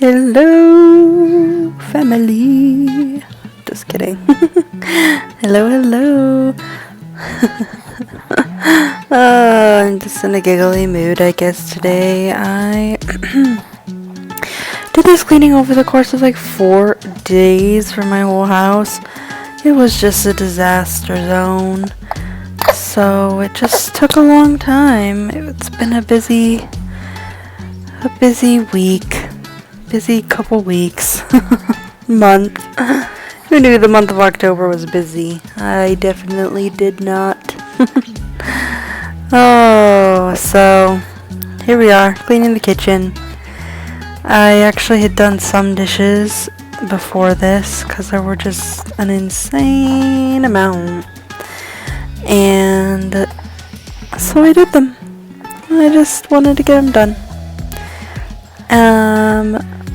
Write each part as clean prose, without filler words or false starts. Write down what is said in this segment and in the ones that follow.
Hello, family. Just kidding. Hello. I'm just in a giggly mood, I guess, today. I did this cleaning over the course of like 4 days for my whole house. It was just a disaster zone. So it just took a long time. It's been a busy week. Busy couple weeks. Month. Who knew the month of October was busy? I definitely did not. Oh, so here we are, cleaning the kitchen. I actually had done some dishes before this because there were just an insane amount. And so I did them. I just wanted to get them done.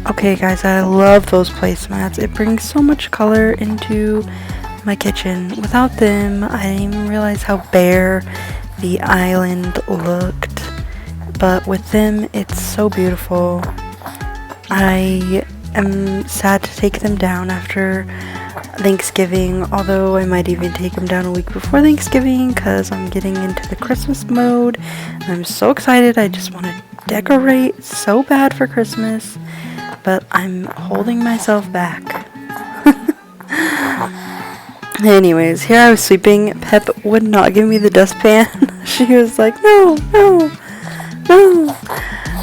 Okay guys, I love those placemats. It brings so much color into my kitchen. Without them, I didn't even realize how bare the island looked. But with them, it's so beautiful. I am sad to take them down after Thanksgiving, although I might even take them down a week before Thanksgiving because I'm getting into the Christmas mode. I'm so excited. I just want to decorate so bad for Christmas, but I'm holding myself back. Anyways, here I was sweeping. Pep would not give me the dustpan. She was like, no.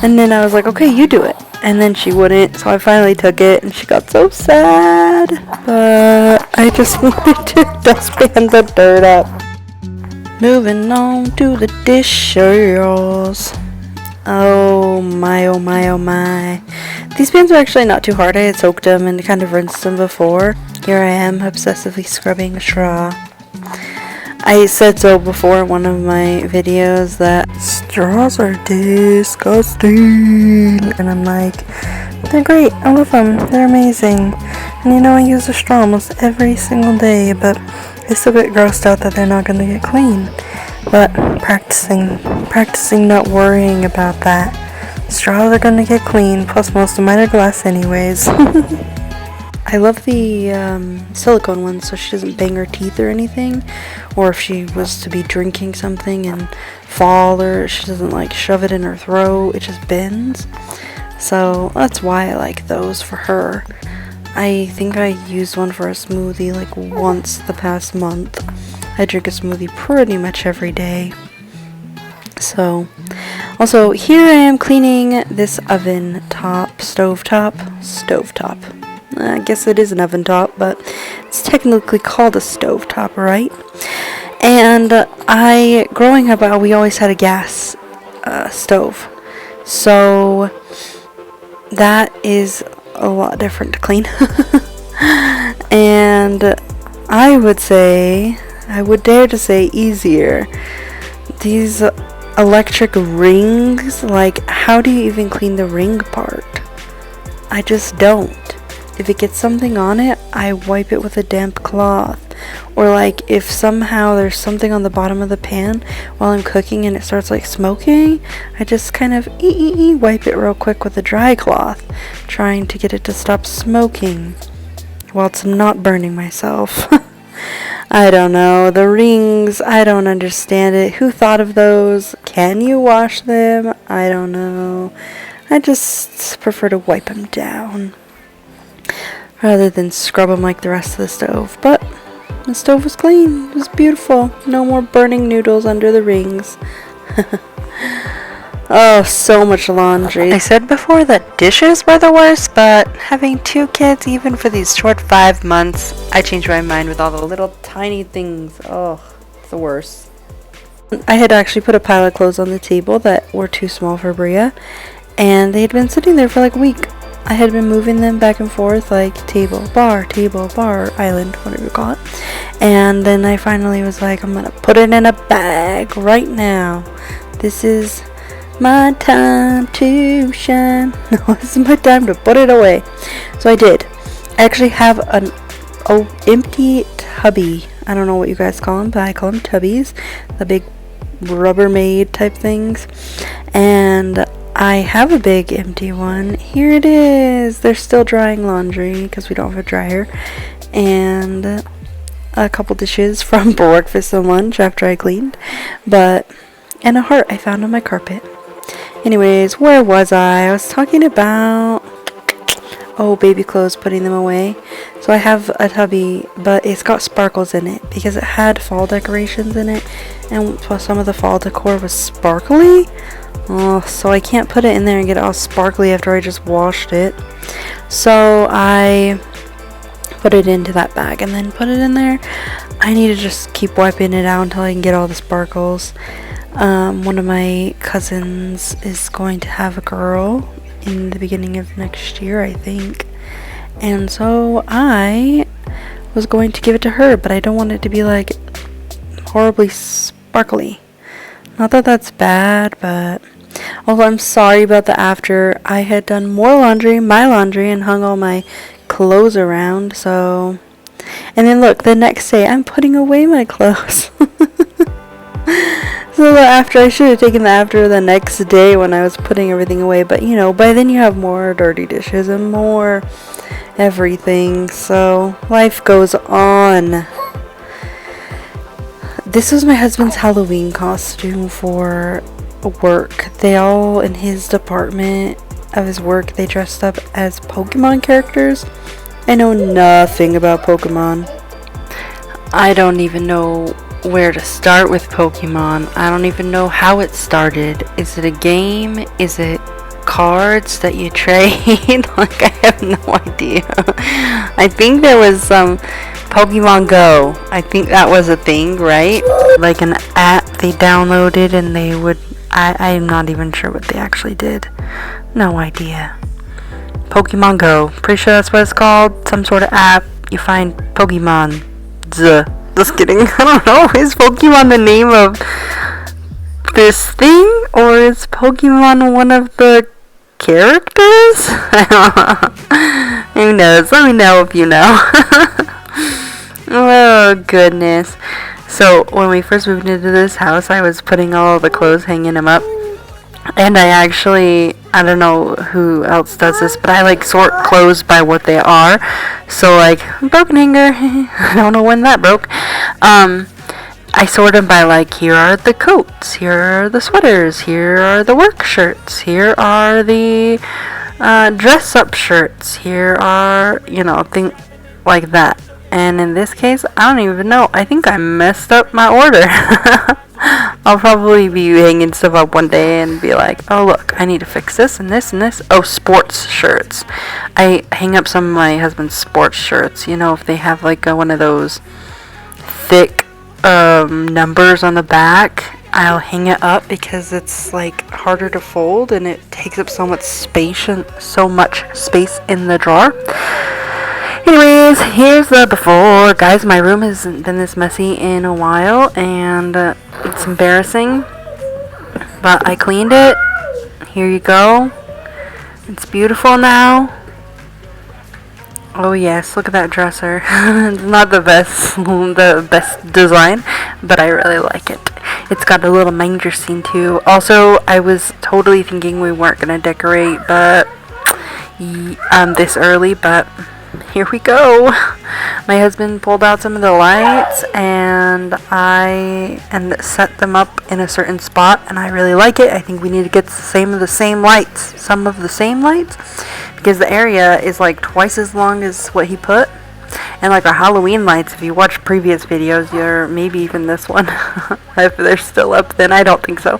And then I was like, okay, you do it. And then she wouldn't, so I finally took it, and she got so sad. But I just wanted to dustpan the dirt up. Moving on to the dishes. Oh my. These pans are actually not too hard. I had soaked them and kind of rinsed them before. Here I am, obsessively scrubbing a straw. I said so before in one of my videos that straws are disgusting. And I'm like, they're great. I love them. They're amazing. And you know, I use a straw almost every single day, but I still get grossed out that they're not going to get clean. But practicing not worrying about that. Straws are going to get clean, plus most of mine are glass anyways. I love the silicone ones so she doesn't bang her teeth or anything, or if she was to be drinking something and fall, or she doesn't like shove it in her throat, it just bends. So that's why I like those for her. I think I used one for a smoothie like once the past month. I drink a smoothie pretty much every day. So, also here I am cleaning this oven top, stovetop. I guess it is an oven top, but it's technically called a stovetop, right? And growing up, we always had a gas stove. So that is a lot different to clean. And I would dare to say easier. These electric rings, like, how do you even clean the ring part? I just don't. If it gets something on it, I wipe it with a damp cloth. Or like if somehow there's something on the bottom of the pan while I'm cooking and it starts like smoking, I just kind of wipe it real quick with a dry cloth, trying to get it to stop smoking while it's not burning myself. I don't know. The rings, I don't understand it. Who thought of those? Can you wash them? I don't know. I just prefer to wipe them down rather than scrub them like the rest of the stove. But the stove was clean. It was beautiful. No more burning noodles under the rings. Oh, so much laundry. I said before that dishes were the worst, but having 2 kids, even for these short 5 months, I changed my mind with all the little tiny things. Oh, it's the worst. I had actually put a pile of clothes on the table that were too small for Bria, and they had been sitting there for like a week. I had been moving them back and forth, like table, bar, island, whatever you call it. And then I finally was like, I'm gonna put it in a bag right now. This is my time to shine. No, this is my time to put it away. So I did. I actually have an empty tubby. I don't know what you guys call them, but I call them tubbies. The big Rubbermaid type things. And I have a big empty one. Here it is. They're still drying laundry because we don't have a dryer. And a couple dishes from breakfast and lunch after I cleaned. And a heart I found on my carpet. Anyways, where was I? I was talking about, baby clothes, putting them away. So I have a tubby, but it's got sparkles in it because it had fall decorations in it. And some of the fall decor was sparkly. Oh, so I can't put it in there and get it all sparkly after I just washed it. So I put it into that bag and then put it in there. I need to just keep wiping it out until I can get all the sparkles. One of my cousins is going to have a girl in the beginning of next year, I think. And so I was going to give it to her, but I don't want it to be like horribly sparkly. Not that that's bad, but also I'm sorry about the after. I had done my laundry, and hung all my clothes around, so. And then look, the next day I'm putting away my clothes. So after, I should have taken the after the next day when I was putting everything away, but by then you have more dirty dishes and more everything, so life goes on. This was my husband's Halloween costume for work. They all, in his department of his work, they dressed up as Pokemon characters. I know nothing about Pokemon. I don't even know where to start with Pokemon. I don't even know how it started. Is it a game? Is it cards that you trade? Like, I have no idea. I think there was some Pokemon Go. I think that was a thing, right? Like an app they downloaded and they would... I'm not even sure what they actually did. No idea. Pokemon Go. Pretty sure that's what it's called. Some sort of app. You find Pokemon. Just kidding. I don't know. Is Pokemon the name of this thing? Or is Pokemon one of the characters? Who knows? Let me know if you know. Oh, goodness. So, when we first moved into this house, I was putting all the clothes, hanging them up. And I don't know who else does this, but I sort clothes by what they are. So broken hanger, I don't know when that broke. I sort them by here are the coats, here are the sweaters, here are the work shirts, here are the dress up shirts, here are, things like that. And in this case, I don't even know. I think I messed up my order. I'll probably be hanging stuff up one day and be like, oh look, I need to fix this and this and this. Oh, sports shirts. I hang up some of my husband's sports shirts. If they have one of those thick numbers on the back, I'll hang it up because it's harder to fold and it takes up so much space in the drawer. Anyways, here's the before. Guys, my room hasn't been this messy in a while, and it's embarrassing. But I cleaned it. Here you go. It's beautiful now. Oh yes, look at that dresser. It's not the best design, but I really like it. It's got a little manger scene too. Also, I was totally thinking we weren't gonna decorate, but this early, but here we go. My husband pulled out some of the lights and set them up in a certain spot, and I really like it. I think we need to get some of the same lights, because the area is twice as long as what he put. And our Halloween lights, if you watch previous videos, or maybe even this one, if they're still up, then I don't think so.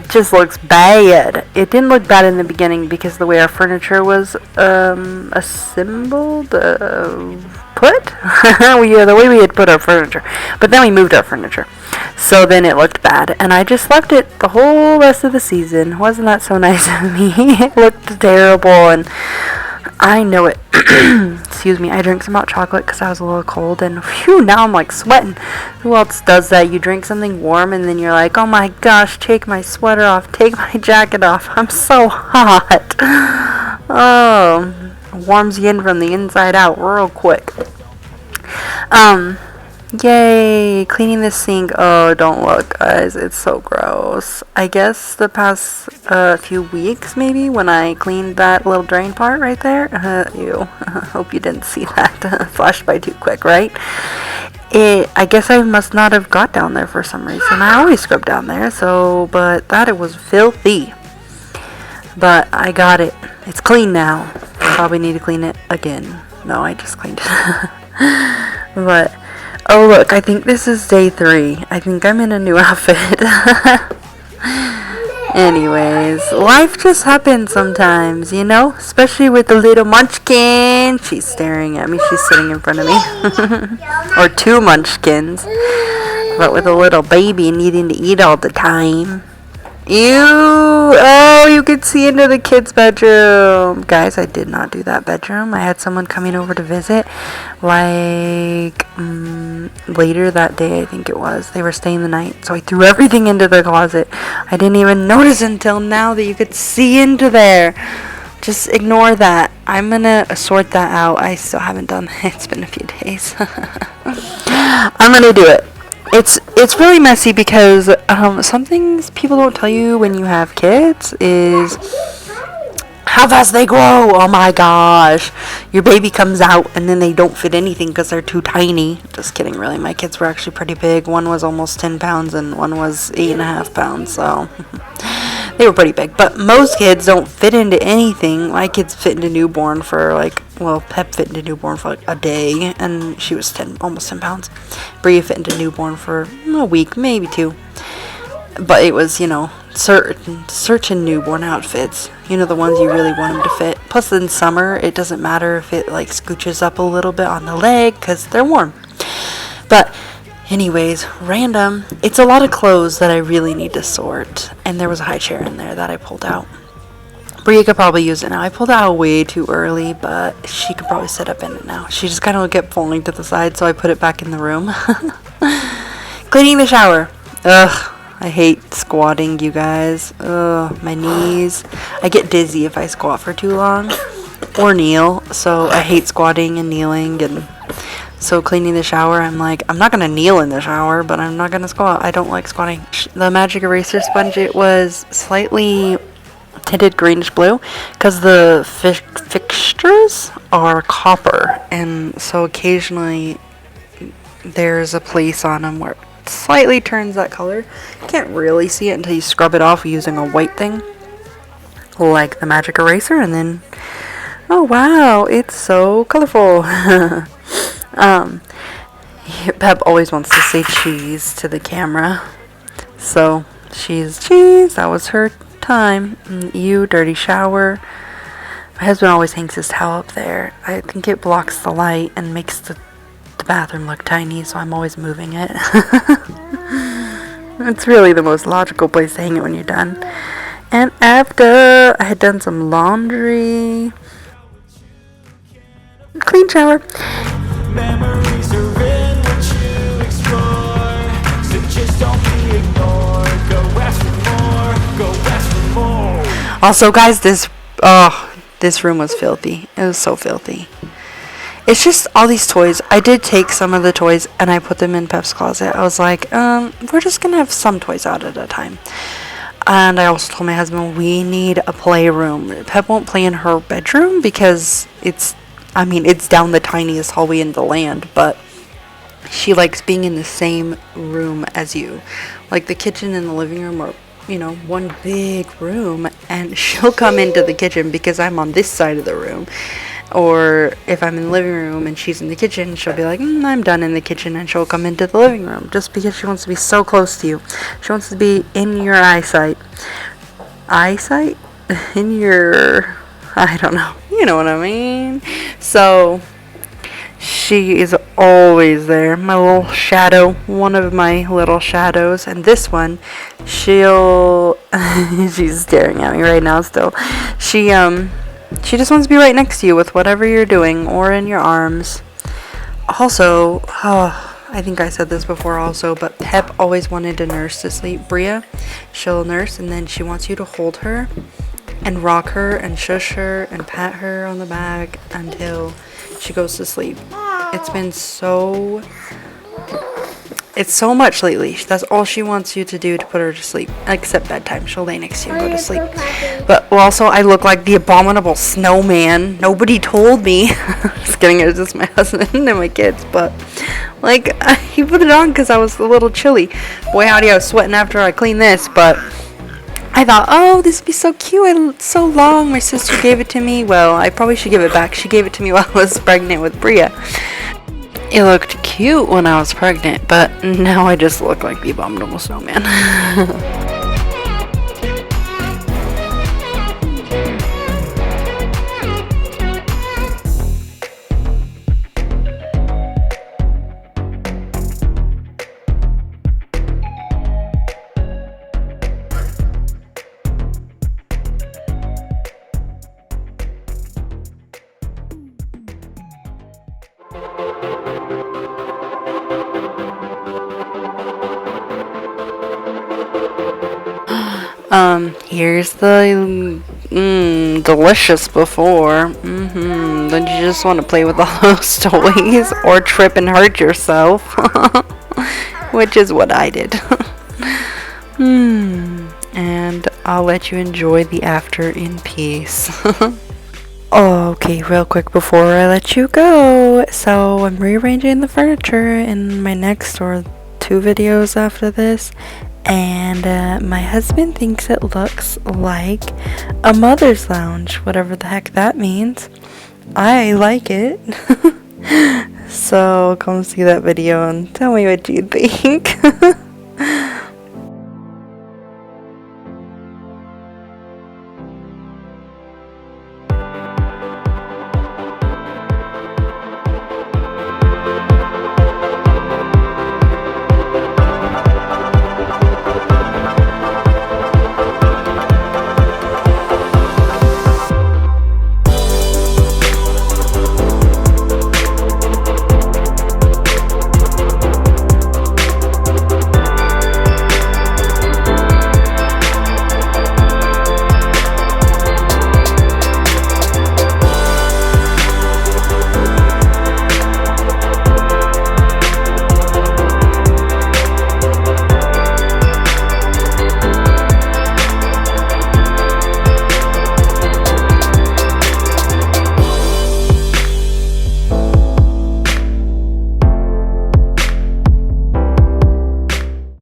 Just looks bad. It didn't look bad in the beginning because the way our furniture was assembled, put? The way we had put our furniture. But then we moved our furniture. So then it looked bad. And I just left it the whole rest of the season. Wasn't that so nice of me? It looked terrible, and I know it. Excuse me. I drank some hot chocolate because I was a little cold, and phew, now I'm sweating. Who else does that? You drink something warm and then you're like, oh my gosh, take my sweater off, take my jacket off. I'm so hot. Oh, warms you in from the inside out real quick. Yay! Cleaning the sink. Oh, don't look, guys. It's so gross. I guess the past few weeks, maybe, when I cleaned that little drain part right there. Ew. Hope you didn't see that. Flashed by too quick, right? I guess I must not have got down there for some reason. I always scrub down there, but that it was filthy. But I got it. It's clean now. Probably need to clean it again. No, I just cleaned it. But, oh look, I think this is day 3. I think I'm in a new outfit. Anyways, life just happens sometimes, you know? Especially with the little munchkin. She's staring at me. She's sitting in front of me. Or 2 munchkins. But with a little baby needing to eat all the time. Ew! Oh, you could see into the kids' bedroom. Guys, I did not do that bedroom. I had someone coming over to visit, like, later that day, I think it was. They were staying the night, so I threw everything into the closet. I didn't even notice until now that you could see into there. Just ignore that. I'm gonna sort that out. I still haven't done that. It's been a few days. I'm gonna do it. It's really messy because some things people don't tell you when you have kids is how fast they grow. Oh my gosh. Your baby comes out and then they don't fit anything because they're too tiny. Just kidding, really. My kids were actually pretty big. One was almost 10 pounds and one was 8.5 pounds. So they were pretty big. But most kids don't fit into anything. My kids fit into newborn for Pep fit into newborn for like a day and she was almost 10 pounds. Bria fit into newborn for a week, maybe 2. But it was, certain newborn outfits. You know, the ones you really want them to fit. Plus, in summer, it doesn't matter if it, scooches up a little bit on the leg, because they're warm. But, anyways, random. It's a lot of clothes that I really need to sort. And there was a high chair in there that I pulled out. Bria could probably use it now. I pulled it out way too early, but she could probably sit up in it now. She just kind of kept falling to the side, so I put it back in the room. Cleaning the shower. Ugh. I hate squatting, you guys. Ugh, my knees. I get dizzy if I squat for too long. Or kneel. So I hate squatting and kneeling. And so cleaning the shower, I'm like, I'm not going to kneel in the shower, but I'm not going to squat. I don't like squatting. The Magic Eraser sponge, it was slightly tinted greenish blue because the fixtures are copper. And so occasionally there's a place on them where slightly turns that color. You can't really see it until you scrub it off using a white thing like the Magic Eraser, and then oh wow, it's so colorful. Pep always wants to say cheese to the camera, so she's cheese. That was her time. You dirty shower. My husband always hangs his towel up there. I think it blocks the light and makes the bathroom look tiny, so I'm always moving it. It's really the most logical place to hang it when you're done. And after I had done some laundry, clean shower. Memories are in what you explore, so just don't be ignored. Go ask for more. Also, guys, this room was filthy. It was so filthy. It's just all these toys. I did take some of the toys and I put them in Pep's closet. I was like, we're just going to have some toys out at a time. And I also told my husband we need a playroom. Pep won't play in her bedroom because it's down the tiniest hallway in the land. But she likes being in the same room as you. Like the kitchen and the living room are, one big room. And she'll come into the kitchen because I'm on this side of the room. Or if I'm in the living room and she's in the kitchen, she'll be like, I'm done in the kitchen, and she'll come into the living room just because she wants to be so close to you. She wants to be in your eyesight. Eyesight? In your... I don't know. You know what I mean. So, she is always there. My little shadow. One of my little shadows. And this one, she'll... she's staring at me right now still. She just wants to be right next to you with whatever you're doing or in your arms. Also, I think I said this before also, but Pep always wanted to nurse to sleep. Bria, she'll nurse and then she wants you to hold her and rock her and shush her and pat her on the back until she goes to sleep. It's been so It's so much lately. That's all she wants you to do to put her to sleep. Except bedtime. She'll lay next to you and go to sleep. But also, I look like the abominable snowman. Nobody told me. Just kidding. It was just my husband and my kids. But, like, he put it on because I was a little chilly. Boy, howdy, I was sweating after I cleaned this. But I thought, oh, this would be so cute. It's so long. My sister gave it to me. Well, I probably should give it back. She gave it to me while I was pregnant with Bria. It looked cute when I was pregnant, but now I just look like the abominable snowman. Here's the delicious before. Don't you just want to play with all those toys or trip and hurt yourself? Which is what I did. And I'll let you enjoy the after in peace. Okay, real quick before I let you go. So I'm rearranging the furniture in my next or 2 videos after this. And my husband thinks it looks like a mother's lounge, whatever the heck that means. I like it. So come see that video and tell me what you think.